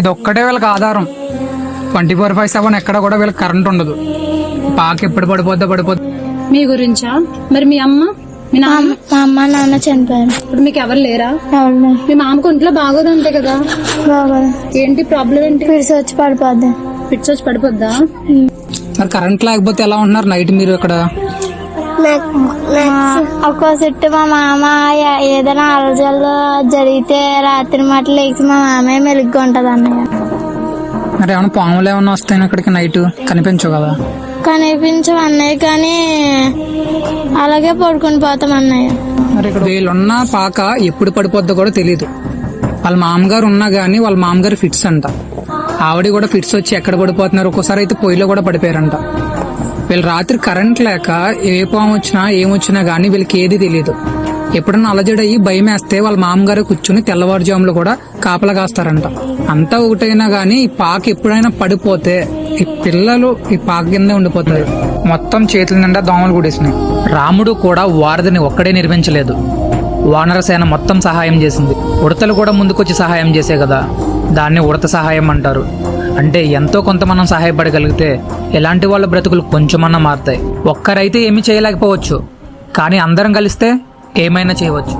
ఇది ఒక్కటే వీళ్ళకి ఆధారం. 24/7 ఎక్కడ కూడా వీళ్ళకి కరెంట్ ఉండదు. పాక ఎప్పుడు పడిపోద్దా. మీ గురించా? మరి మీ అమ్మ మీ నాన్న? మా అమ్మ నాన్న చనిపోయారు. ఇప్పుడు మీకు ఎవరు లేరా? ఎవరు మీ మామకు ఒంట్లో బాగోదు అంతే కదా? బాగోదు. ఏంటి ప్రాబ్లం ఏంటి? పిడిసి వచ్చి పడిపోద్ది. ఫిట్స్ వచ్చి పడిపోద్దా? మరి కరెంట్ లేకపోతే ఎలా ఉంటున్నారు నైట్ మీరు ఇక్కడ? ఒక్కో సిట్టు మా మామ ఏదైనా అలజల్లో జరిగితే రాత్రి మాట లేచి మా మామే మెలుగ్గా ఉంటది అన్నయ్య. మరి ఏమైనా పాములు ఏమైనా వస్తాయి అక్కడికి నైట్? కనిపించవు కదా? కనిపించవు అన్నయ్య, కానీ అలాగే పడుకుని పోతాం అన్నయ్య. మరి ఇక్కడ వీళ్ళున్న పాక ఎప్పుడు పడిపోద్దో కూడా తెలియదు. వాళ్ళ మామగారు ఉన్నా గానీ వాళ్ళ మామగారు ఫిట్స్ అంట. ఆవిడ కూడా ఫిట్స్ వచ్చి ఎక్కడ పడిపోతున్నారు. ఒక్కోసారి అయితే పొయ్యిలో కూడా పడిపోయారంట. వీళ్ళు రాత్రి కరెంట్ లేక ఏ పాము వచ్చినా ఏమొచ్చినా గానీ వీళ్ళకి ఏది తెలియదు. ఎప్పుడన్నా అలజడయ్యి భయం వేస్తే వాళ్ళ మామగారు కూర్చుని తెల్లవారుజాములు కూడా కాపలా కాస్తారంట. అంతా ఒకటైనా గానీ ఈ పాక ఎప్పుడైనా పడిపోతే ఈ పిల్లలు ఈ పాక కిందే ఉండిపోతారు. మొత్తం చేతుల నిండా దోమలు కూడేసినాయి. రాముడు కూడా వారధిని ఒక్కడే నిర్మించలేదు. వానరసేన మొత్తం సహాయం చేసింది. ఉడతలు కూడా ముందుకొచ్చి సహాయం చేసే కదా, దాన్ని ఉడత సహాయం అంటారు. అంటే ఎంతో కొంత మనం సహాయపడగలిగితే ఎలాంటి వాళ్ళ బ్రతుకులు కొంచెమన్నా మారుతాయి. ఒక్కరైతే ఏమీ చేయలేకపోవచ్చు, కానీ అందరం కలిస్తే ఏమైనా చేయవచ్చు.